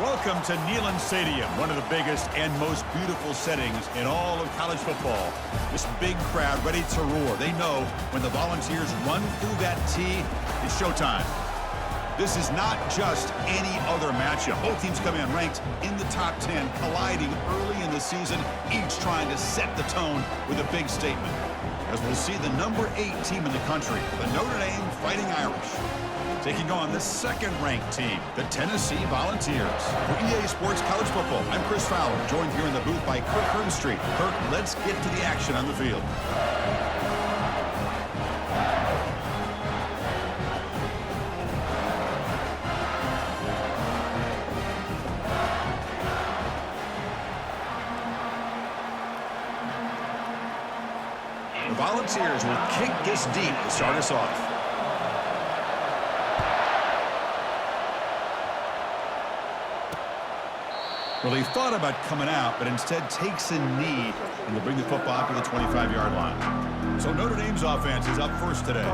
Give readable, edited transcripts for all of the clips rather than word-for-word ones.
Welcome to Neyland Stadium, one of the biggest and most beautiful settings in all of college football. This big crowd ready to roar. They know when the Volunteers run through that tee, it's showtime. This is not just any other matchup. Both teams come in ranked in the top 10, colliding early in the season, each trying to set the tone with a big statement. As we'll see the number 8 team in the country, the Notre Dame Fighting Irish, taking on the second-ranked team, the Tennessee Volunteers. For EA Sports College Football, I'm Chris Fowler, joined here in the booth by Kirk Hearnstreet. Kirk, let's get to the action on the field. The Volunteers will kick this deep to start us off. Well, he thought about coming out, but instead takes a knee and will bring the football to the 25-yard line. So Notre Dame's offense is up first today.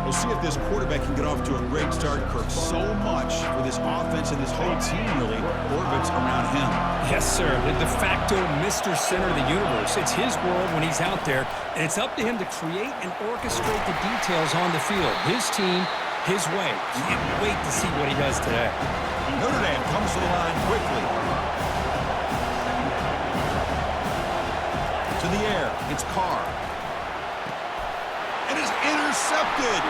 We'll see if this quarterback can get off to a great start, Kirk. So much for this offense and this whole team really orbits around him. Yes, sir. The de facto Mr. Center of the universe. It's his world when he's out there, and it's up to him to create and orchestrate the details on the field. His team, his way. Can't wait to see what he does today. Notre Dame comes to the line quickly. To the air, it's Carr. And it's intercepted.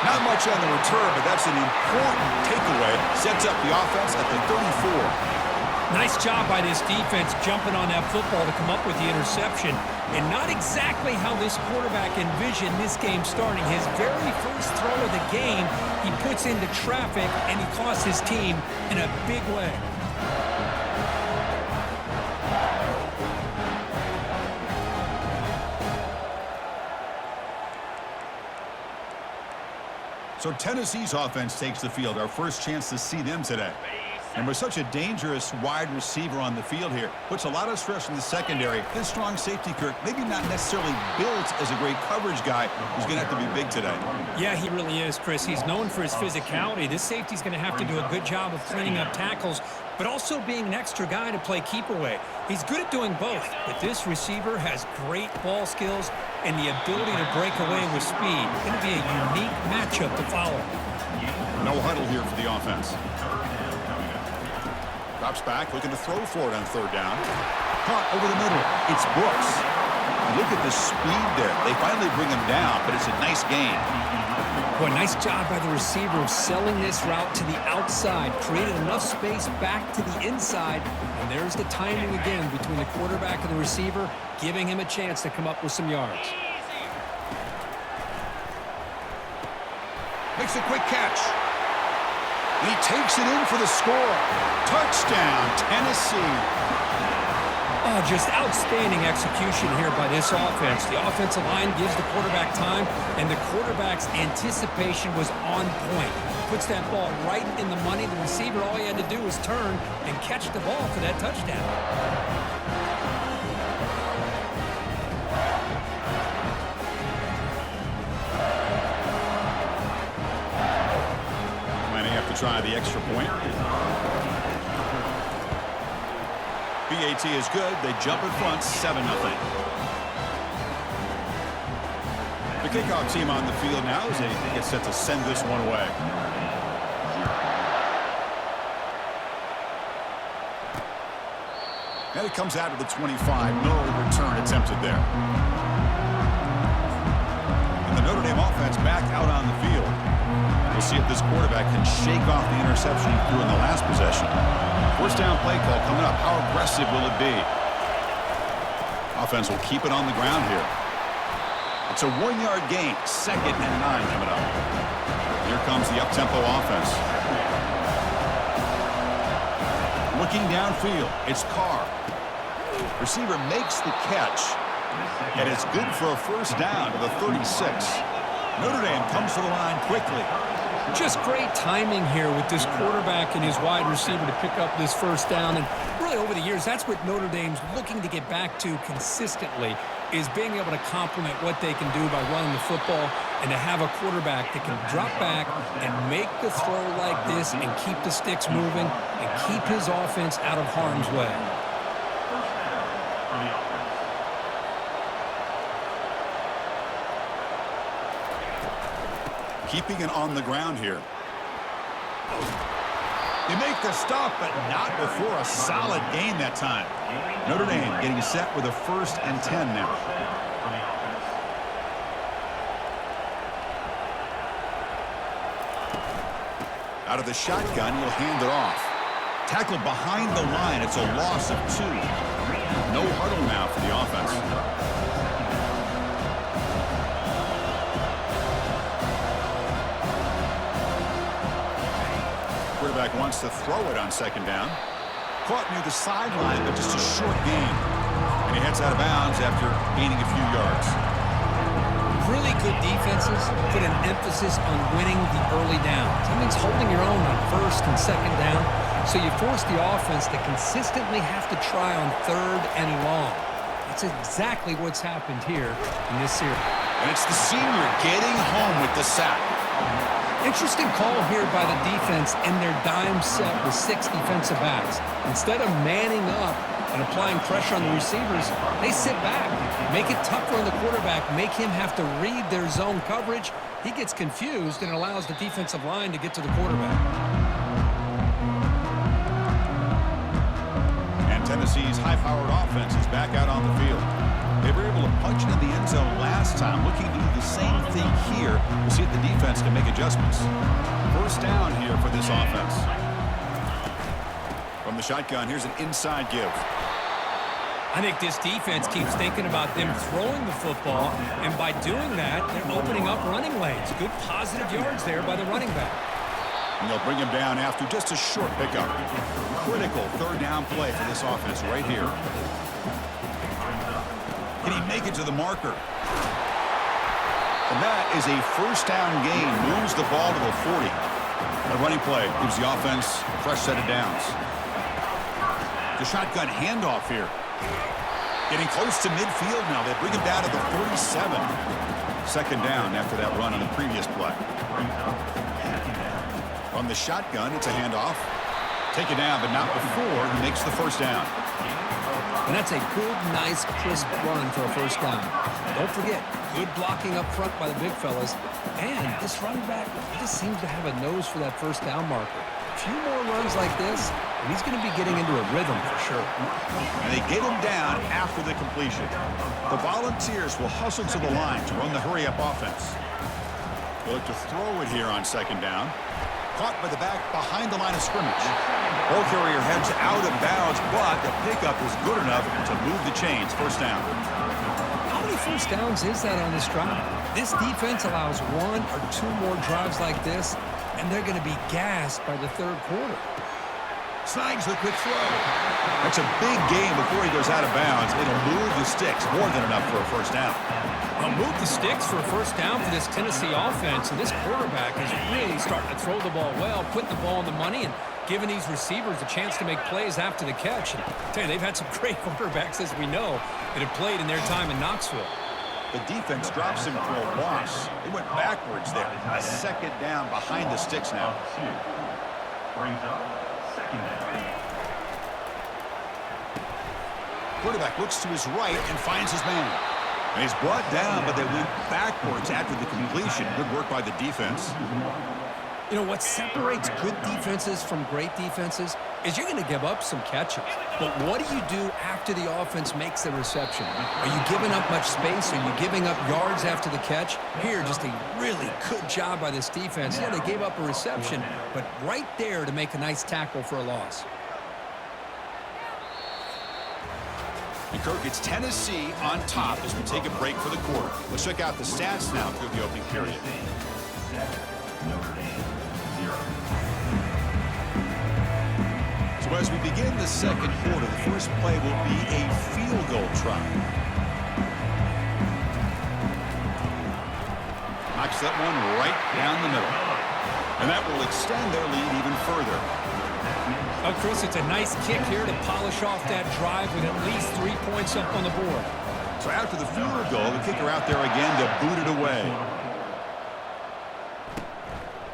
Not much on the return, but that's an important takeaway. Sets up the offense at the 34. Nice job by this defense jumping on that football to come up with the interception. And not exactly how this quarterback envisioned this game starting. His very first throw of the game, he puts into traffic, and he costs his team in a big way. So Tennessee's offense takes the field. Our first chance to see them today. And with such a dangerous wide receiver on the field here, puts a lot of stress in the secondary. This strong safety, Kirk, maybe not necessarily built as a great coverage guy, who's going to have to be big today. Yeah, he really is, Chris. He's known for his physicality. This safety's going to have to do a good job of cleaning up tackles, but also being an extra guy to play keep away. He's good at doing both, but this receiver has great ball skills and the ability to break away with speed. It's going to be a unique matchup to follow. No huddle here for the offense. Drops back, looking to throw for it on third down. Caught over the middle. It's Brooks. Look at the speed there. They finally bring him down, but it's a nice gain. Boy, nice job by the receiver of selling this route to the outside. Created enough space back to the inside. And there's the timing again between the quarterback and the receiver, giving him a chance to come up with some yards. Makes a quick catch. He takes it in for the score. Touchdown, Tennessee. Oh, just outstanding execution here by this offense. The offensive line gives the quarterback time, and the quarterback's anticipation was on point. Puts that ball right in the money. The receiver, all he had to do was turn and catch the ball for that touchdown. Try the extra point. BAT is good. They jump in front, 7-0. The kickoff team on the field now as they get set to send this one away. And it comes out of the 25. No return attempted there. And the Notre Dame offense back out on the field. We'll see if this quarterback can shake off the interception he threw in the last possession. First down play call coming up. How aggressive will it be? Offense will keep it on the ground here. It's a 1-yard gain. 2nd and 9 coming up. Here comes the up-tempo offense. Looking downfield, it's Carr. Receiver makes the catch, and it's good for a first down to the 36. Notre Dame comes to the line quickly. Just great timing here with this quarterback and his wide receiver to pick up this first down. And really over the years, that's what Notre Dame's looking to get back to consistently, is being able to complement what they can do by running the football and to have a quarterback that can drop back and make the throw like this and keep the sticks moving and keep his offense out of harm's way. Keeping it on the ground here. They make the stop, but not before a solid gain that time. Notre Dame getting set with a 1st and 10 now. Out of the shotgun, he'll hand it off. Tackled behind the line. It's a loss of 2. No huddle now for the offense. Quarterback wants to throw it on 2nd down. Caught near the sideline, but just a short gain. And he heads out of bounds after gaining a few yards. Really good defenses put an emphasis on winning the early downs. That means holding your own on 1st and 2nd down. So you force the offense to consistently have to try on 3rd and long. That's exactly what's happened here in this series. And it's the senior getting home with the sack. Interesting call here by the defense in their dime set with 6 defensive backs. Instead of manning up and applying pressure on the receivers, they sit back, make it tougher on the quarterback, make him have to read their zone coverage. He gets confused and allows the defensive line to get to the quarterback. And Tennessee's high-powered offense is back out on the field. They were able to punch it in the end zone last time, looking to do the same thing here to see if the defense can make adjustments. 1st down here for this offense. From the shotgun, here's an inside give. I think this defense keeps thinking about them throwing the football, and by doing that, they're opening up running lanes. Good positive yards there by the running back. And they'll bring him down after just a short pickup. Critical 3rd down play for this offense right here. Can he make it to the marker? And that is a 1st down gain. Moves the ball to the 40. A running play gives the offense a fresh set of downs. The shotgun handoff here. Getting close to midfield now. They bring him down to the 47. 2nd down after that run on the previous play. From the shotgun, it's a handoff. Take it down, but not before he makes the 1st down. And that's a good, nice, crisp run for a 1st down. Don't forget, good blocking up front by the big fellas. And this running back just seems to have a nose for that 1st down marker. A few more runs like this, and he's going to be getting into a rhythm for sure. And they get him down after the completion. The Volunteers will hustle to the line to run the hurry-up offense. They look to throw it here on 2nd down. Caught by the back behind the line of scrimmage. Ball carrier heads out of bounds, but the pickup is good enough to move the chains. 1st down. How many 1st downs is that on this drive? This defense allows 1 or 2 more drives like this, and they're going to be gassed by the 3rd quarter. Snags the quick throw. That's a big gain before he goes out of bounds. It'll move the sticks more than enough for a 1st down. Well, move the sticks for a 1st down for this Tennessee offense, and this quarterback is really starting to throw the ball well, putting the ball on the money, and giving these receivers a chance to make plays after the catch. And I tell you, they've had some great quarterbacks, as we know, that have played in their time in Knoxville. The defense drops him for a loss. They went backwards there. A 2nd down behind the sticks now. Brings up 2nd down. Quarterback looks to his right and finds his man. And he's brought down, but they went backwards after the completion. Good work by the defense. You know, what separates good defenses from great defenses is you're going to give up some catches. But what do you do after the offense makes the reception? Are you giving up much space? Are you giving up yards after the catch? Here, just a really good job by this defense. Yeah, they gave up a reception, but right there to make a nice tackle for a loss. And Kirk, it's Tennessee on top as we take a break for the quarter. Let's check out the stats now through the opening period. Notre Dame 0. So as we begin the 2nd quarter, the first play will be a field goal try. Knocks that one right down the middle. And that will extend their lead even further. Oh, Chris, it's a nice kick here to polish off that drive with at least 3 points up on the board. So after the field goal, the kicker out there again to boot it away.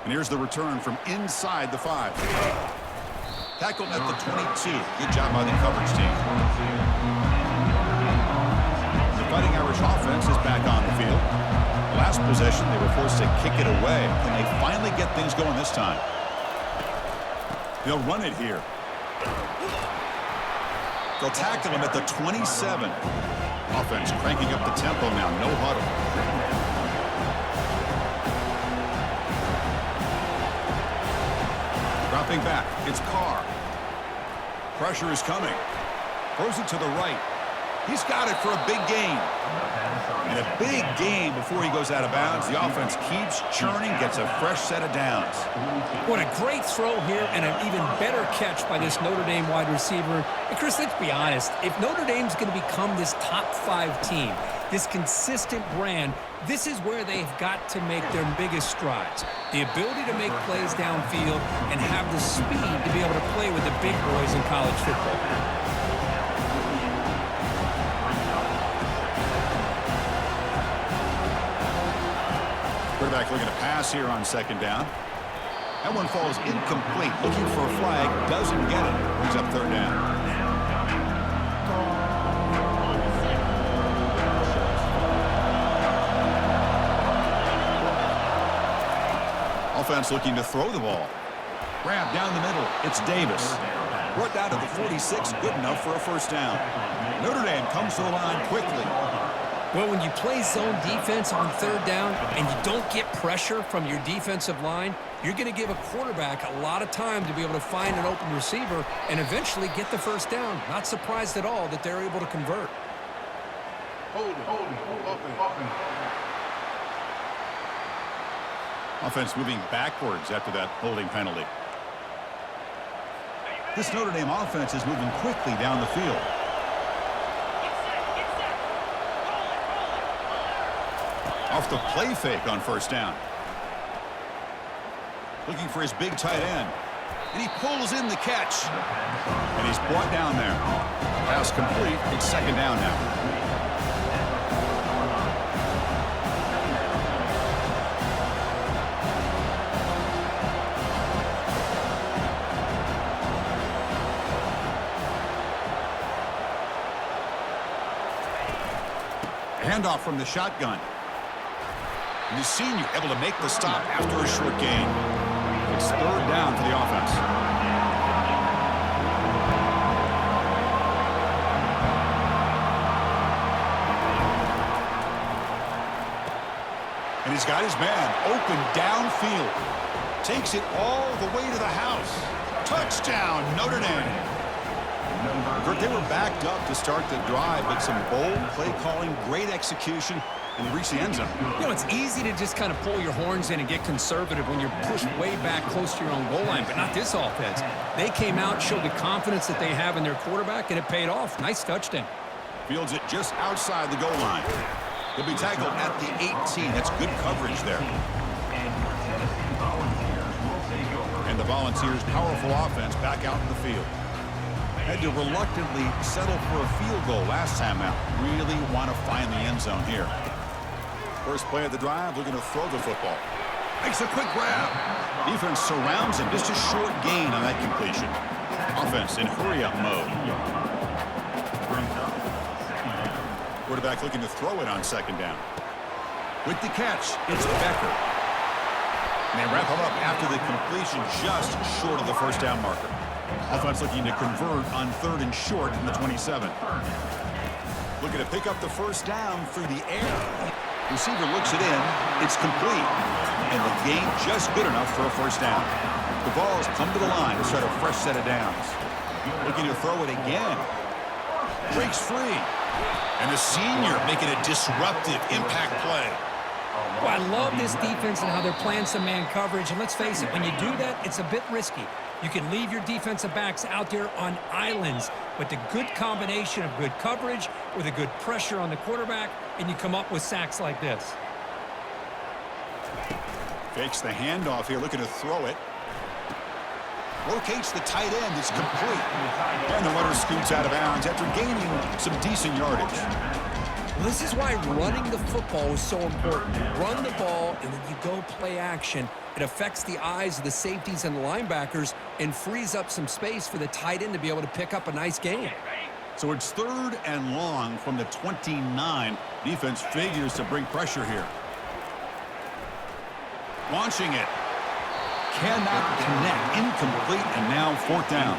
And here's the return from inside the 5. Tackled at the 22. Good job by the coverage team. The Fighting Irish offense is back on the field. Last possession, they were forced to kick it away. Can they finally get things going this time? They'll run it here. They'll tackle him at the 27. Offense cranking up the tempo now. No huddle. Dropping back. It's Carr. Pressure is coming. Throws it to the right. He's got it for a big gain. And a big gain before he goes out of bounds. The offense keeps churning, gets a fresh set of downs. What a great throw here and an even better catch by this Notre Dame wide receiver. And Chris, let's be honest. If Notre Dame's going to become this top 5 team, this consistent brand, this is where they've got to make their biggest strides. The ability to make plays downfield and have the speed to be able to play with the big boys in college football. Quarterback looking to pass here on second down. That one falls incomplete. Looking for a flag. Doesn't get it. Brings up third down. Offense looking to throw the ball. Grab down the middle. It's Davis. Brought down to the 46. Good enough for a first down. Notre Dame comes to the line quickly. Well, when you play zone defense on third down and you don't get pressure from your defensive line, you're going to give a quarterback a lot of time to be able to find an open receiver and eventually get the first down. Not surprised at all that they're able to convert. Offense moving backwards after that holding penalty. This Notre Dame offense is moving quickly down the field. Off the play fake on first down. Looking for his big tight end. And he pulls in the catch. And he's brought down there. Pass complete. It's second down now. Handoff from the shotgun. And the senior able to make the stop after a short gain. It's third down for the offense. And he's got his man open downfield. Takes it all the way to the house. Touchdown, Notre Dame. Kurt, they were backed up to start the drive, but some bold play calling, great execution, and they reached the end zone. You know, it's easy to just kind of pull your horns in and get conservative when you're pushed way back close to your own goal line, but not this offense. They came out, showed the confidence that they have in their quarterback, and it paid off. Nice touchdown. Fields it just outside the goal line. He'll be tackled at the 18. That's good coverage there. And the Volunteers' powerful offense back out in the field. Had to reluctantly settle for a field goal last time out. Really want to find the end zone here. First play of the drive, looking to throw the football. Makes a quick grab. Defense surrounds him. Just a short gain on that completion. Offense in hurry-up mode. Quarterback looking to throw it on second down. With the catch, it's Becker. And they wrap him up after the completion just short of the first down marker. Offense looking to convert on third and short from the 27. Looking to pick up the first down through the air. Receiver looks it in. It's complete. And the gain just good enough for a first down. The ball's come to the line to start a fresh set of downs. Looking to throw it again. Breaks free. And the senior making a disruptive impact play. Well, I love this defense and how they're playing some man coverage. And let's face it, when you do that, it's a bit risky. You can leave your defensive backs out there on islands, but the good combination of good coverage with a good pressure on the quarterback, and you come up with sacks like this. Fakes the handoff here, looking to throw it. Locates the tight end. It's complete. And the runner scoots out of bounds after gaining some decent yardage. Well, this is why running the football is so important. You run the ball, and then you go play action. It affects the eyes of the safeties and the linebackers and frees up some space for the tight end to be able to pick up a nice gain. So it's 3rd and long from the 29. Defense figures to bring pressure here. Launching it. Cannot connect. Incomplete, and now 4th down.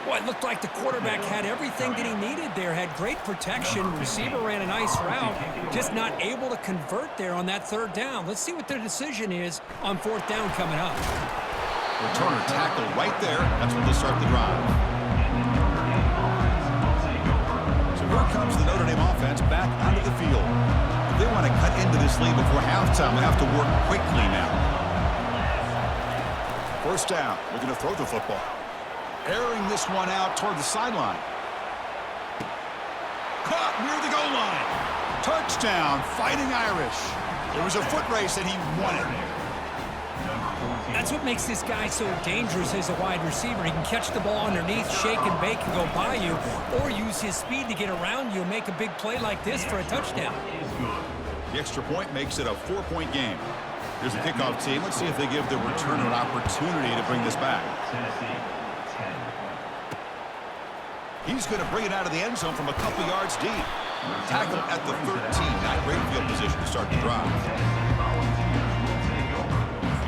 Well, it looked like the quarterback had everything that he needed there. Had great protection. Receiver ran a nice route. Just not able to convert there on that 3rd down. Let's see what their decision is on 4th down coming up. Returner tackle right there. That's when they start the drive. So here comes the Notre Dame offense back onto the field. If they want to cut into this lead before halftime, they have to work quickly now. 1st down. Looking to throw the football. Airing this one out toward the sideline. Caught near the goal line. Touchdown, Fighting Irish. It was a foot race and he won it. That's what makes this guy so dangerous as a wide receiver. He can catch the ball underneath, shake and bake, and go by you, or use his speed to get around you and make a big play like this for a touchdown. The extra point makes it a 4-point game. Here's the kickoff team. Let's see if they give the returner an opportunity to bring this back. He's going to bring it out of the end zone from a couple yards deep. Tackle at the 13. Not great field position to start the drive.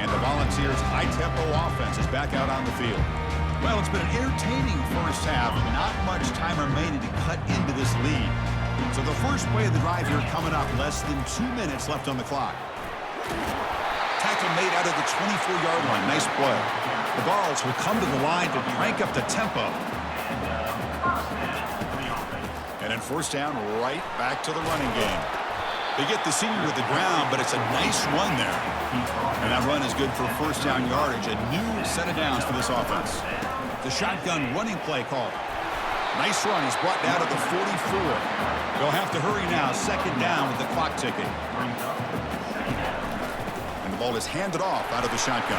And the Volunteers' high-tempo offense is back out on the field. Well, it's been an entertaining first half. Not much time remaining to cut into this lead. So the first play of the drive here coming up. Less than 2 minutes left on the clock. Tackle made out of the 24-yard line. Nice play. The Vols will come to the line to crank up the tempo. And then 1st down, right back to the running game. They get the senior to the ground, but it's a nice run there. And that run is good for 1st down yardage. A new set of downs for this offense. The shotgun running play called. Nice run. He's brought down to the 44. They'll have to hurry now. 2nd down with the clock ticking. And the ball is handed off out of the shotgun.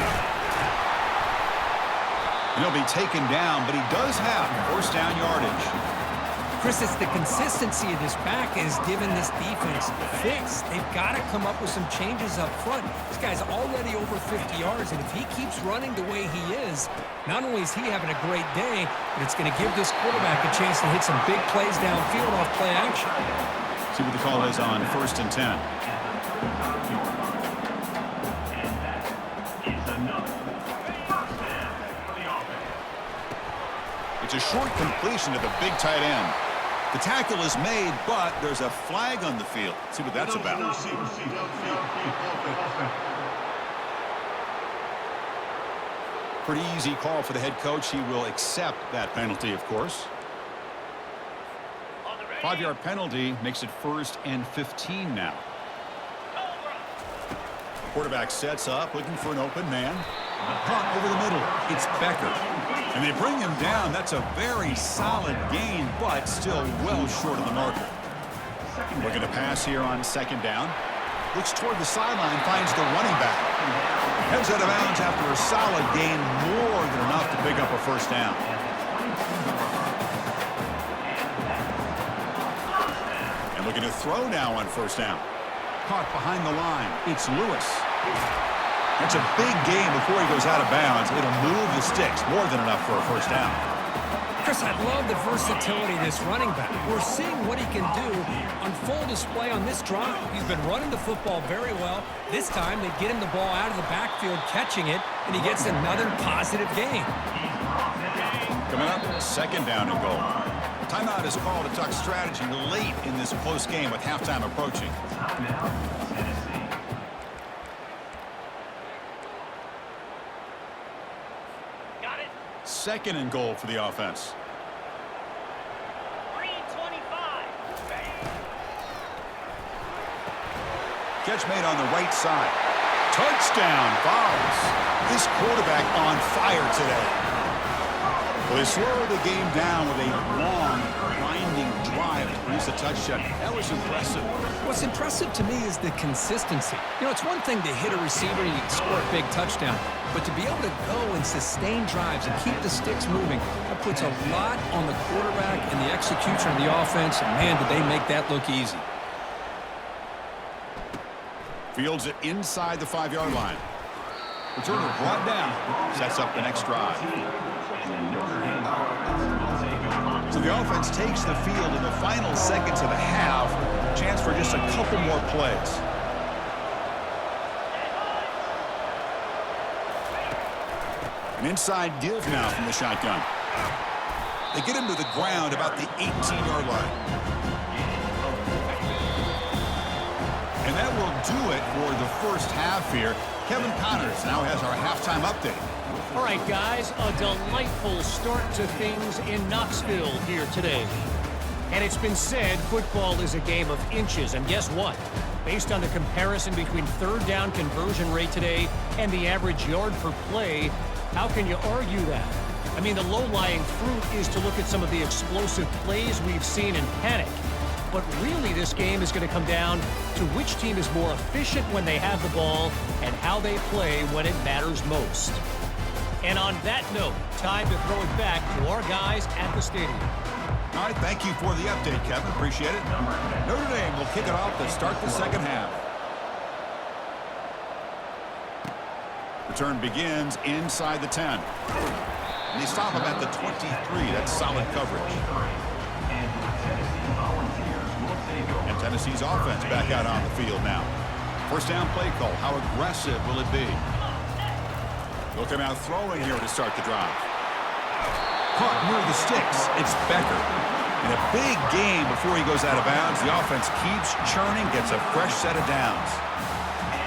And he'll be taken down, but he does have 1st down yardage. Chris, it's the consistency of this back is giving this defense fits. They've got to come up with some changes up front. This guy's already over 50 yards, and if he keeps running the way he is, not only is he having a great day, but it's going to give this quarterback a chance to hit some big plays downfield off play action. See what the call is on 1st and 10. It's a short completion to the big tight end. The tackle is made, but there's a flag on the field. See what that's about. Pretty easy call for the head coach. He will accept that penalty, of course. 5-yard penalty makes it 1st and 15 now. Quarterback sets up, looking for an open man. Punt over the middle. It's Becker. And they bring him down. That's a very solid gain, but still well short of the marker. Looking to pass here on 2nd down. Looks toward the sideline, finds the running back. Heads out of bounds after a solid gain, more than enough to pick up a 1st down. And looking to throw now on 1st down. Caught behind the line. It's Lewis. That's a big gain before he goes out of bounds. It'll move the sticks. More than enough for a 1st down. Chris, I love the versatility of this running back. We're seeing what he can do on full display on this drive. He's been running the football very well. This time, they get him the ball out of the backfield, catching it, and he gets another positive gain. Coming up, 2nd down and goal. Timeout is called to talk strategy late in this close game with halftime approaching. Got it. 2nd and goal for the offense. 3:25. Catch made on the right side. Touchdown, Vols. This quarterback on fire today. Well, they slowed the game down with a long, grinding drive to produce a touchdown. That was impressive. What's impressive to me is the consistency. You know, it's one thing to hit a receiver and you can score a big touchdown, but to be able to go and sustain drives and keep the sticks moving, that puts a lot on the quarterback and the execution of the offense, and man, did they make that look easy. Fields it inside the 5-yard line. Returner brought down. Sets up the next drive. So the offense takes the field in the final seconds of the half. Chance for just a couple more plays. An inside give now from the shotgun. They get him to the ground about the 18-yard line. And that will do it for the first half here. Kevin Connors now has our halftime update. All right, guys, a delightful start to things in Knoxville here today. And it's been said football is a game of inches. And guess what? Based on the comparison between third down conversion rate today and the average yard per play, how can you argue that? I mean, the low-lying fruit is to look at some of the explosive plays we've seen in panic. But really, this game is going to come down to which team is more efficient when they have the ball and how they play when it matters most. And on that note, time to throw it back to our guys at the stadium. All right, thank you for the update, Kevin. Appreciate it. Notre Dame will kick it off to start the second half. Return begins inside the 10. And they stop him at the 23. That's solid coverage. And Tennessee's offense back out on the field now. First down play call. How aggressive will it be? They'll come out throwing here to start the drive. Caught near the sticks. It's Becker. In a big game before he goes out of bounds, the offense keeps churning, gets a fresh set of downs.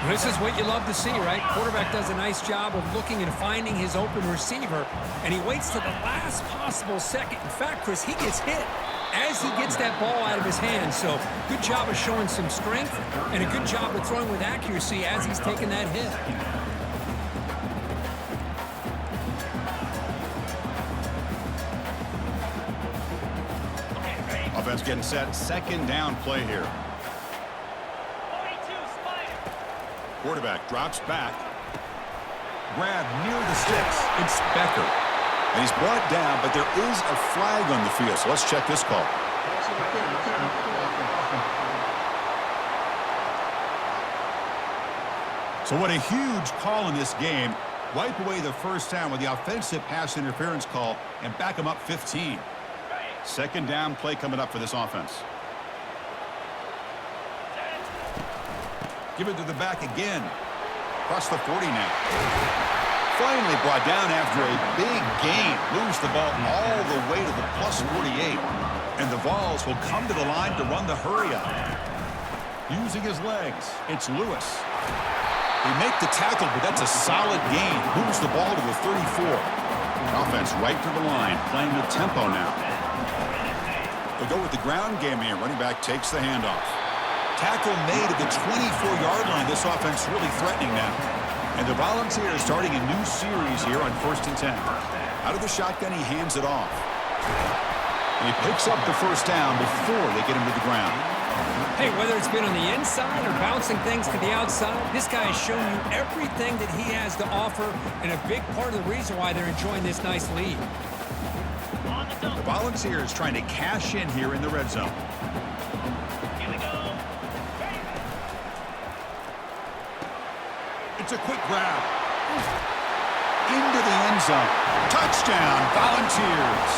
This is what you love to see, right? Quarterback does a nice job of looking and finding his open receiver, and he waits to the last possible second. In fact, Chris, he gets hit as he gets that ball out of his hands. So good job of showing some strength and a good job of throwing with accuracy as he's taking that hit. Offense getting set. Second down play here. 42, Spider. Quarterback drops back. Grab near the sticks. It's Becker. And he's brought down, but there is a flag on the field. So let's check this call. So what a huge call in this game. Wipe away the first down with the offensive pass interference call and back him up 15. Second down play coming up for this offense. Give it to the back again. Across the 40 now. Finally brought down after a big gain. Moves the ball all the way to the plus 48. And the Vols will come to the line to run the hurry up. Using his legs, it's Lewis. They make the tackle, but that's a solid gain. Moves the ball to the 34. Offense right to the line, playing with tempo now. They'll go with the ground game here. Running back takes the handoff. Tackle made at the 24-yard line. This offense really threatening now. And the Volunteers starting a new series here on 1st and 10. Out of the shotgun, he hands it off. And he picks up the first down before they get him to the ground. Hey, whether it's been on the inside or bouncing things to the outside, this guy has shown you everything that he has to offer, and a big part of the reason why they're enjoying this nice lead. The Volunteers trying to cash in here in the red zone. Here we go. It's a quick grab. Into the end zone. Touchdown, Volunteers.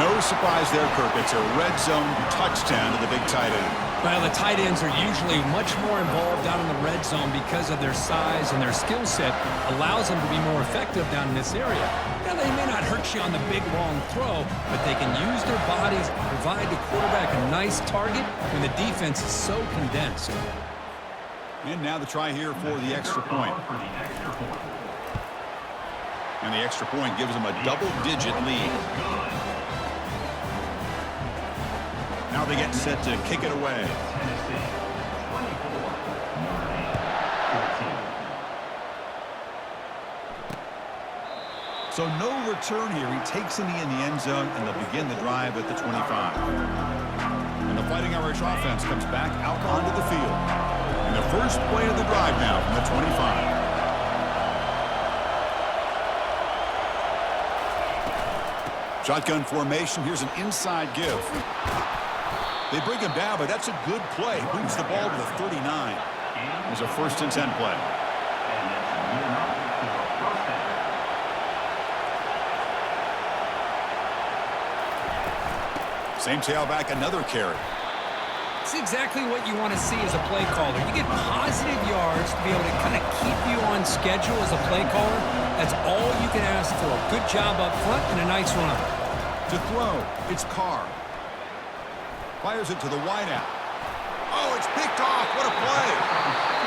No surprise there, Kirk. It's a red zone touchdown to the big tight end. Well, the tight ends are usually much more involved down in the red zone because of their size, and their skill set allows them to be more effective down in this area. Now, they may not hurt you on the big, long throw, but they can use their bodies to provide the quarterback a nice target when the defense is so condensed. And now the try here for the extra point. And the extra point gives them a double-digit lead. Now they get set to kick it away. So no return here. He takes in the end zone, and they'll begin the drive at the 25. And the Fighting Irish offense comes back out onto the field. And the first play of the drive now from the 25. Shotgun formation. Here's an inside give. They bring him down, but that's a good play. Moves the ball to the 39. There's a 1st and 10 play. Same tailback, another carry. It's exactly what you want to see as a play caller. You get positive yards to be able to kind of keep you on schedule as a play caller. That's all you can ask for. Good job up front and a nice run. To throw, it's Carr. Fires it to the wideout. Oh, it's picked off. What a play.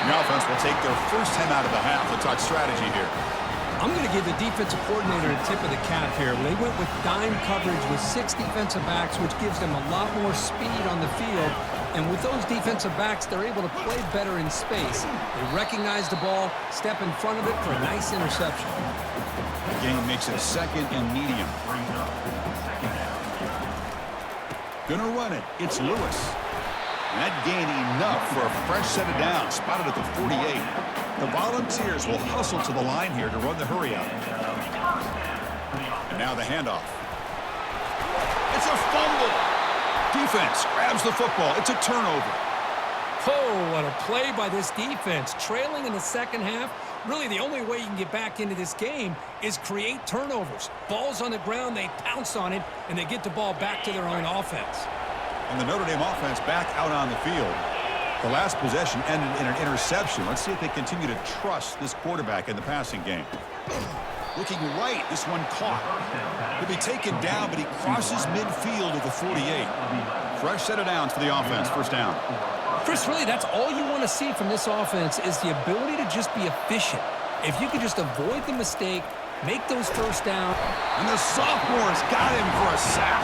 The offense will take their first 10 out of the half. Let's talk strategy here. I'm going to give the defensive coordinator a tip of the cap here. They went with dime coverage with 6 defensive backs, which gives them a lot more speed on the field. And with those defensive backs, they're able to play better in space. They recognize the ball, step in front of it for a nice interception. The game makes it 2nd and medium. Gonna run it. It's Lewis. And that gain enough for a fresh set of downs. Spotted at the 48. The Volunteers will hustle to the line here to run the hurry out. And now the handoff. It's a fumble. Defense grabs the football. It's a turnover. Oh, what a play by this defense. Trailing in the second half. Really, the only way you can get back into this game is create turnovers. Ball's on the ground, they pounce on it, and they get the ball back to their own offense. And the Notre Dame offense back out on the field. The last possession ended in an interception. Let's see if they continue to trust this quarterback in the passing game. Looking right, this one caught. He'll be taken down, but he crosses midfield at the 48. Fresh set of downs for the offense. 1st down. Chris, really, that's all you want to see from this offense is the ability to just be efficient. If you can just avoid the mistake, make those 1st down. And the sophomore's got him for a sack.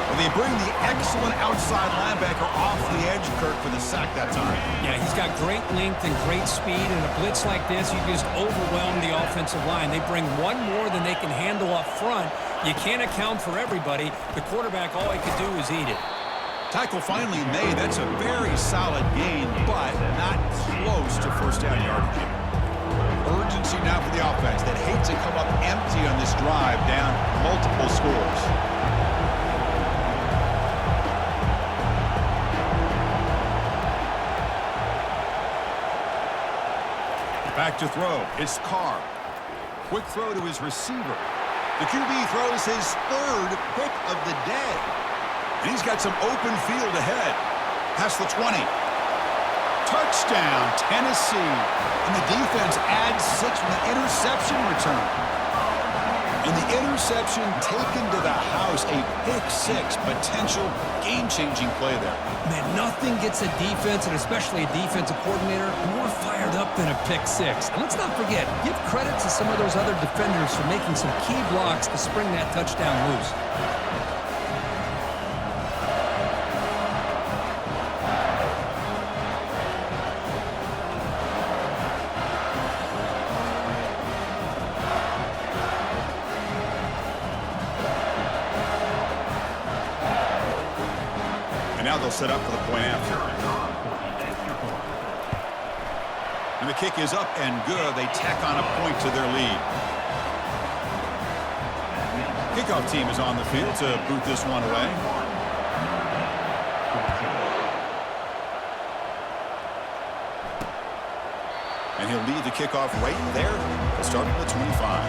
Well, they bring the excellent outside linebacker off the edge, Kirk, for the sack that time. Yeah, he's got great length and great speed. In a blitz like this, you just overwhelm the offensive line. They bring one more than they can handle up front. You can't account for everybody. The quarterback, all he could do is eat it. Tackle finally made. That's a very solid gain, but not close to 1st down yardage. Urgency now for the offense that hates to come up empty on this drive, down multiple scores. Back to throw. It's Carr. Quick throw to his receiver. The QB throws his 3rd pick of the day. And he's got some open field ahead. Past the 20. Touchdown, Tennessee. And the defense adds 6 with an interception return. And the interception taken to the house. A pick-6 potential game-changing play there. Man, nothing gets a defense, and especially a defensive coordinator, more fired up than a pick-6. And let's not forget, give credit to some of those other defenders for making some key blocks to spring that touchdown loose. Now they'll set up for the point after. And the kick is up and good. They tack on a point to their lead. Kickoff team is on the field to boot this one away. And he'll lead the kickoff right there to start at the 25.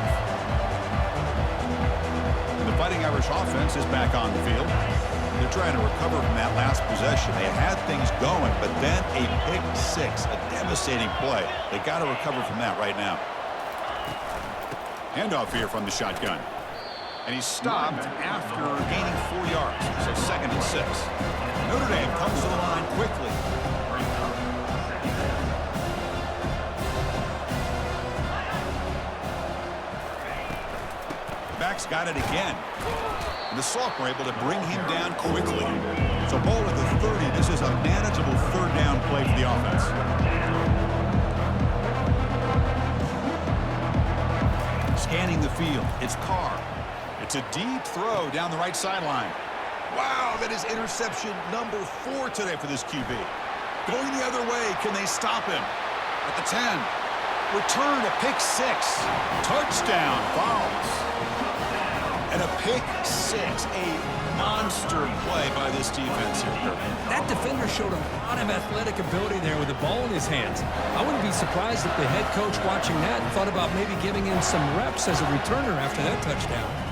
And the Fighting Irish offense is back on the field. They're trying to recover from that last possession. They had things going, but then a pick-6, a devastating play. They got to recover from that right now. Handoff here from the shotgun. And he's stopped after gaining 4 yards. So 2nd and 6. Notre Dame comes to the line quickly. Back's got it again. And the sophomore able to bring him down quickly. So ball at the 30. This is a manageable 3rd down play for the offense. scanning the field. It's Carr. It's a deep throw down the right sideline. Wow, that is interception number 4 today for this QB. Going the other way, can they stop him? At the 10. Return a pick 6. Touchdown, Vols. And a pick 6, a monster play by this defense here. That defender showed a lot of athletic ability there with the ball in his hands. I wouldn't be surprised if the head coach watching that thought about maybe giving him some reps as a returner after that touchdown.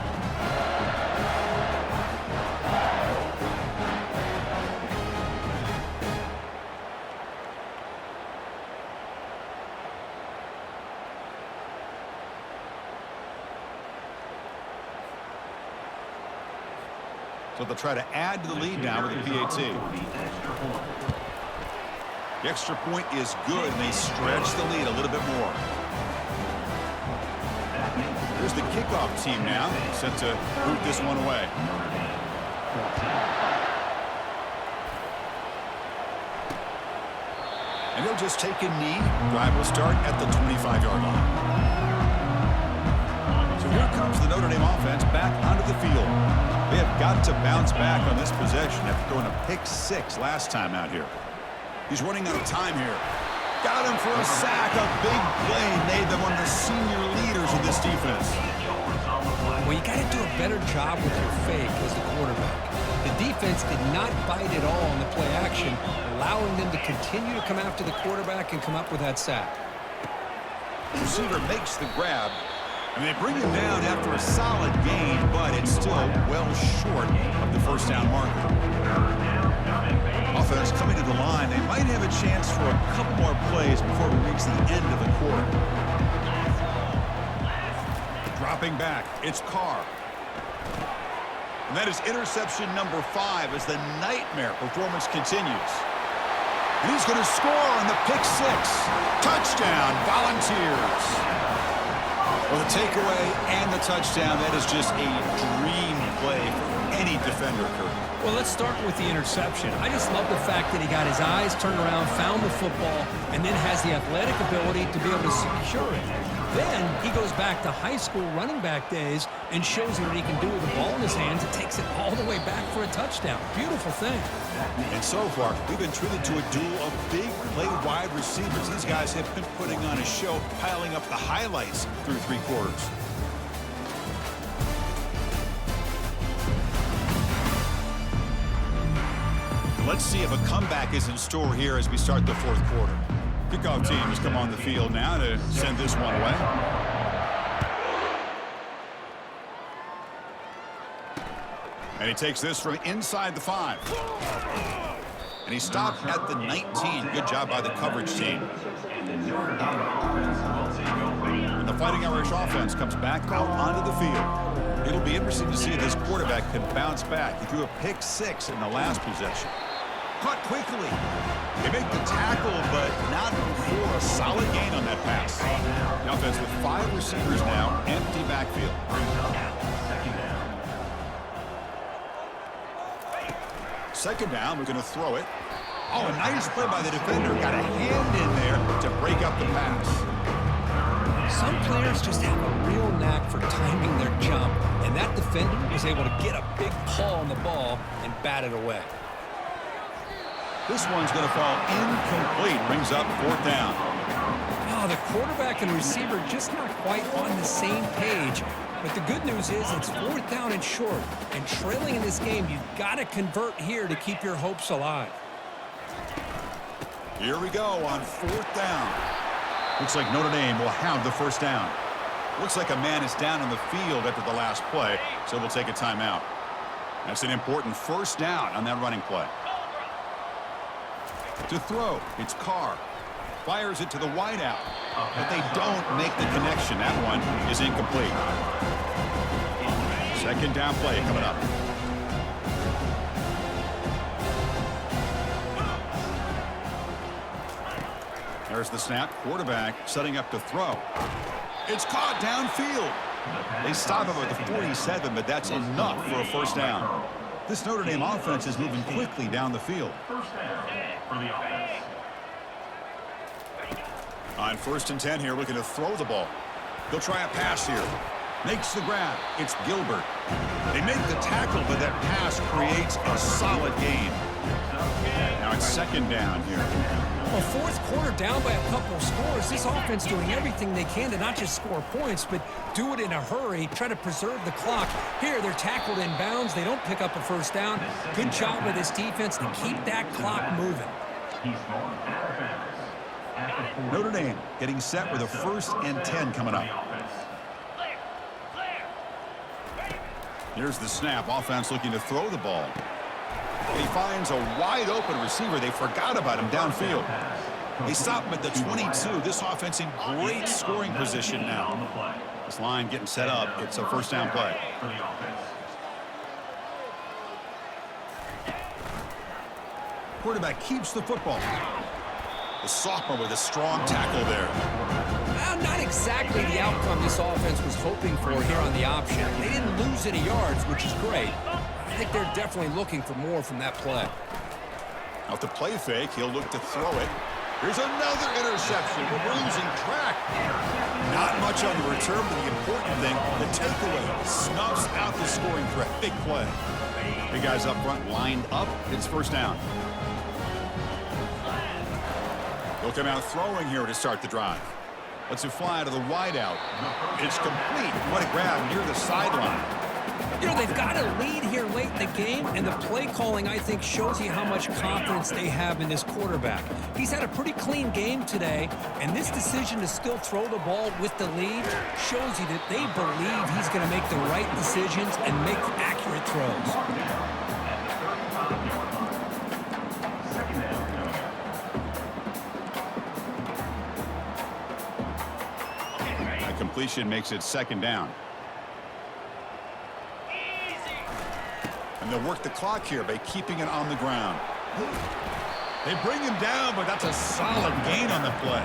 So they'll try to add to the lead now with the PAT. The extra point is good, and they stretch the lead a little bit more. Here's the kickoff team now, set to boot this one away. And they'll just take a knee. Drive will start at the 25-yard line. So here comes the Notre Dame offense back onto the field. They have got to bounce back on this possession after throwing a pick 6 last time out here. He's running out of time here. Got him for a sack. A big play made them one of the senior leaders of this defense. Well, you got to do a better job with your fake as the quarterback. The defense did not bite at all on the play action, allowing them to continue to come after the quarterback and come up with that sack. The receiver makes the grab. And they bring him down after a solid gain, but it's still well short of the first down marker. Offense coming to the line. They might have a chance for a couple more plays before we reach the end of the quarter. Dropping back, it's Carr. And that is interception number 5 as the nightmare performance continues. And he's going to score on the pick 6. Touchdown, Volunteers. Well, the takeaway and the touchdown, that is just a dream play for any defender, Kurt. Well, let's start with the interception. I just love the fact that he got his eyes turned around, found the football, and then has the athletic ability to be able to secure it. Then he goes back to high school running back days and shows you what he can do with the ball in his hands. It takes it all the way back for a touchdown. Beautiful thing. And so far, we've been treated to a duel of big play wide receivers. These guys have been putting on a show, piling up the highlights through 3 quarters. Let's see if a comeback is in store here as we start the 4th quarter. Kickoff team has come on the field now to send this one away. And he takes this from inside the 5. And he stopped at the 19. Good job by the coverage team. And the Fighting Irish offense comes back out onto the field. It'll be interesting to see if this quarterback can bounce back. He threw a pick 6 in the last possession. Caught quickly. They make the tackle, but not before a solid gain on that pass. The offense with 5 receivers now, empty backfield. Second down, we're going to throw it. Oh, a nice play by the defender. Got a hand in there to break up the pass. Some players just have a real knack for timing their jump, and that defender was able to get a big paw on the ball and bat it away. This one's going to fall incomplete. Brings up 4th down. Oh, the quarterback and receiver just not quite on the same page. But the good news is it's 4th down and short. And trailing in this game, you've got to convert here to keep your hopes alive. Here we go on 4th down. Looks like Notre Dame will have the first down. Looks like a man is down on the field after the last play, so we'll take a timeout. That's an important first down on that running play. To throw, it's Carr. Fires it to the wideout, but they don't make the connection. That one is incomplete. Second down play coming up. There's the snap. Quarterback setting up to throw. It's caught downfield. They stop him at the 47, but that's enough for a first down. This Notre Dame offense is moving quickly down the field. First down for the offense. On 1st and 10 here, looking to throw the ball. He'll try a pass here. Makes the grab. It's Gilbert. They make the tackle, but that pass creates a solid gain. Now it's second down here. Well, fourth quarter down by a couple of scores. This offense doing everything they can to not just score points, but do it in a hurry, try to preserve the clock. Here, they're tackled in bounds. They don't pick up a first down. Good job with this defense to keep that clock moving. Notre Dame getting set with a 1st and 10 coming up. Here's the snap. Offense looking to throw the ball. He finds a wide-open receiver. They forgot about him downfield. They stop him at the 22. This offense in great scoring position now. This line getting set up. It's a first down play. Quarterback keeps the football. The sophomore with a strong tackle there. Well, not exactly the outcome this offense was hoping for here on the option. They didn't lose any yards, which is great. I think they're definitely looking for more from that play. Out the play fake, he'll look to throw it. Here's another interception. We're losing track. Not much on the return, but the important thing, the takeaway, snuffs out the scoring threat. Big play. Big guys up front lined up. It's first down. They'll come out throwing here to start the drive. Let's it fly to the wideout. It's complete. What a grab near the sideline. You know, they've got a lead here late in the game, and the play calling, I think, shows you how much confidence they have in this quarterback. He's had a pretty clean game today, and this decision to still throw the ball with the lead shows you that they believe he's going to make the right decisions and make accurate throws. Completion makes it second down. And they'll work the clock here by keeping it on the ground. They bring him down, but that's a solid gain on the play.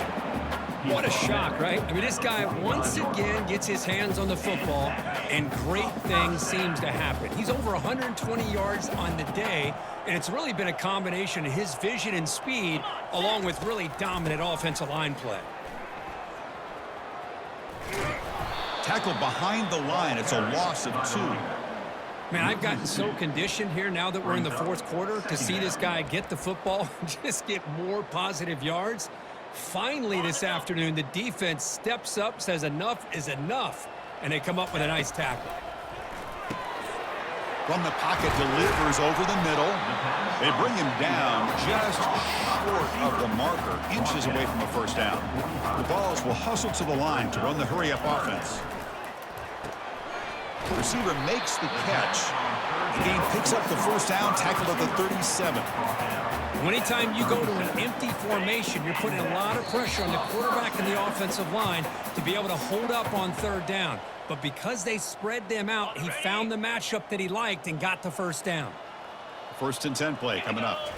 What a shock, right? I mean, this guy once again gets his hands on the football, and great things seems to happen. He's over 120 yards on the day, and it's really been a combination of his vision and speed, along with really dominant offensive line play. Tackle behind the line. It's a loss of 2. Man, I've gotten so conditioned here now that we're in the fourth quarter to see this guy get the football and just get more positive yards. Finally this afternoon, the defense steps up, says enough is enough, and they come up with a nice tackle. From the pocket, delivers over the middle. They bring him down just short of the marker, inches away from a first down. The Vols will hustle to the line to run the hurry-up offense. The receiver makes the catch. The game picks up the first down, tackled at the 37. Anytime you go to an empty formation, you're putting a lot of pressure on the quarterback and the offensive line to be able to hold up on third down. But because they spread them out, he found the matchup that he liked and got the first down. 1st and 10 play coming up.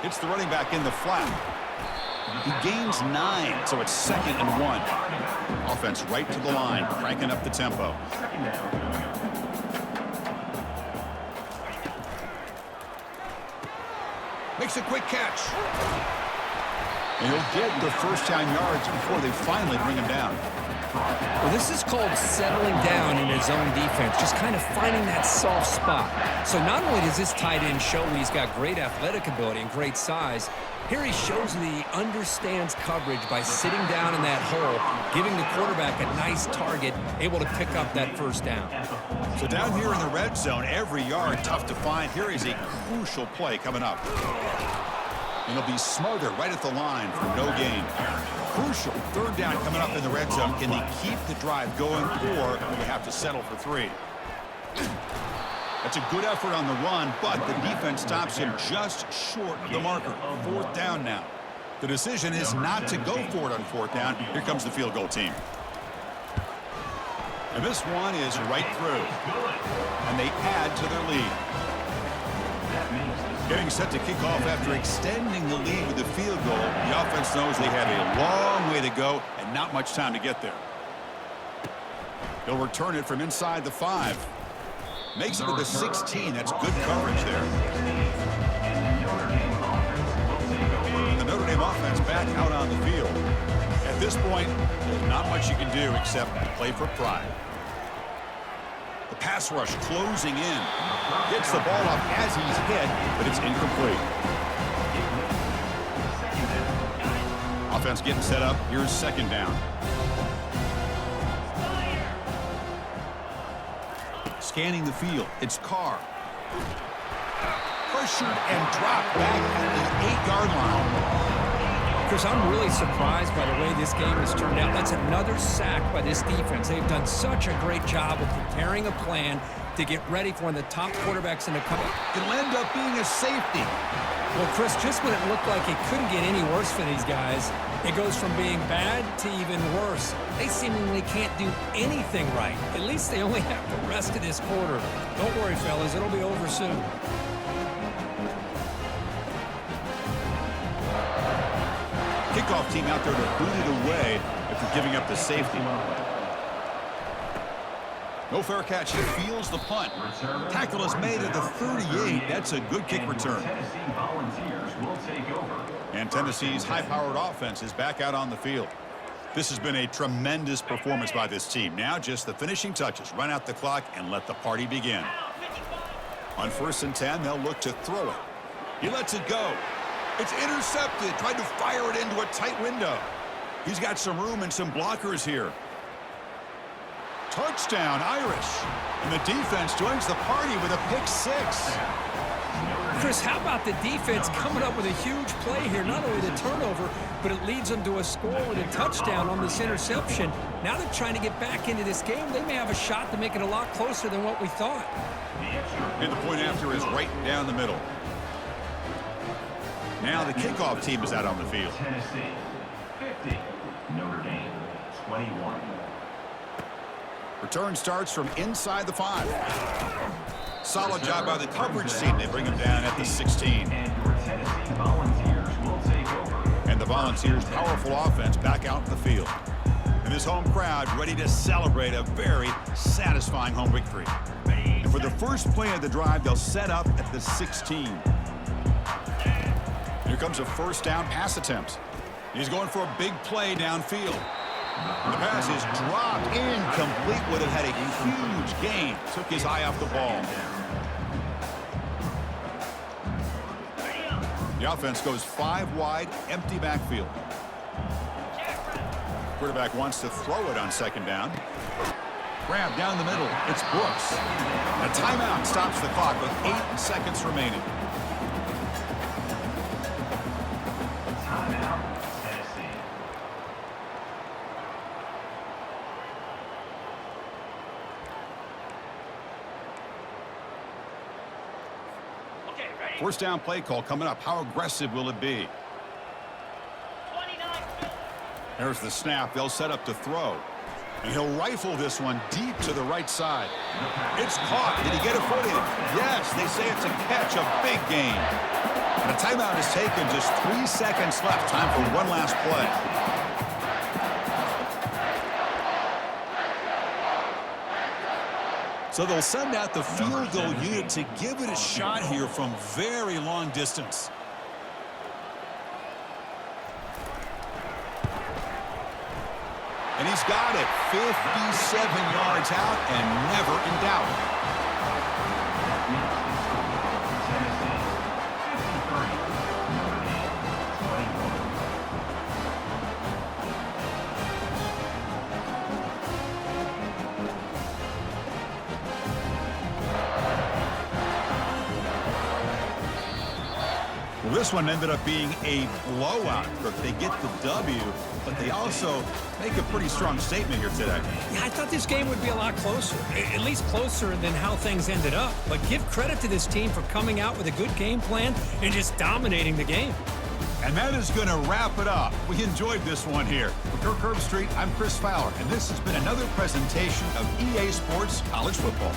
It's the running back in the flat. He gains 9, so it's 2nd and 1. Offense right to the line, cranking up the tempo. Makes a quick catch. And he'll get the first down yards before they finally bring him down. Well, this is called settling down in his own defense, just kind of finding that soft spot. So not only does this tight end show he's got great athletic ability and great size, here he shows that he understands coverage by sitting down in that hole, giving the quarterback a nice target, able to pick up that first down. So down here in the red zone, every yard tough to find. Here is a crucial play coming up. And he'll be smarter right at the line for no gain. Crucial third down coming up in the red zone. Can they keep the drive going, or do they have to settle for 3? That's a good effort on the run, but the defense stops him just short of the marker. 4th down now. The decision is not to go for it on 4th down. Here comes the field goal team. And this one is right through. And they add to their lead. Getting set to kick off after extending the lead with the field goal. The offense knows they have a long way to go and not much time to get there. They'll return it from inside the 5. Makes it to the 16. That's good coverage there. The Notre Dame offense back out on the field. At this point, there's not much you can do except play for pride. The pass rush closing in. Gets the ball up as he's hit, but it's incomplete. Offense getting set up. Here's second down. Scanning the field. It's Carr. Pressured and dropped back at the 8-yard line. Chris, I'm really surprised by the way this game has turned out. That's another sack by this defense. They've done such a great job of preparing a plan to get ready for one of the top quarterbacks in the country. It'll end up being a safety. Well, Chris, just when it looked like it couldn't get any worse for these guys, it goes from being bad to even worse. They seemingly can't do anything right. At least they only have the rest of this quarter. Don't worry, fellas. It'll be over soon. Kickoff team out there to boot it away after giving up the safety. No fair catch. He feels the punt. Tackle is made at the 38. That's a good kick return. And Tennessee's high-powered offense is back out on the field. This has been a tremendous performance by this team. Now just the finishing touches. Run out the clock and let the party begin. On 1st and 10, they'll look to throw it. He lets it go. It's intercepted. Tried to fire it into a tight window. He's got some room and some blockers here. Touchdown, Irish. And the defense joins the party with a pick 6. Chris, how about the defense coming up with a huge play here? Not only the turnover, but it leads them to a score with a touchdown on this interception. Now they're trying to get back into this game. They may have a shot to make it a lot closer than what we thought. And the point after is right down the middle. Now the kickoff team is out on the field. Tennessee, 50. Notre Dame, 21. Return starts from inside the 5. Solid job by the coverage team. They bring him down at the 16. And your Tennessee Volunteers will take over. And the Volunteers' powerful offense back out in the field. And this home crowd ready to celebrate a very satisfying home victory. And for the first play of the drive, they'll set up at the 16. Here comes a first down pass attempt. He's going for a big play downfield. The pass is dropped incomplete. Would have had a huge gain. Took his eye off the ball. The offense goes 5 wide, empty backfield. Quarterback wants to throw it on 2nd down. Grab down the middle. It's Brooks. A timeout stops the clock with 8 seconds remaining. First down play call coming up. How aggressive will it be? There's the snap. They'll set up to throw. And he'll rifle this one deep to the right side. It's caught. Did he get a foot in? Yes, they say it's a catch, a big gain. And a timeout is taken. Just 3 seconds left. Time for one last play. So they'll send out the field goal unit to give it a shot here from very long distance. And he's got it. 57 yards out and never in doubt. This one ended up being a blowout. They get the W, but they also make a pretty strong statement here today. Yeah, I thought this game would be a lot closer, at least closer than how things ended up. But give credit to this team for coming out with a good game plan and just dominating the game. And that is going to wrap it up. We enjoyed this one here. For Kirk Herbstreit, I'm Chris Fowler, and this has been another presentation of EA Sports College Football.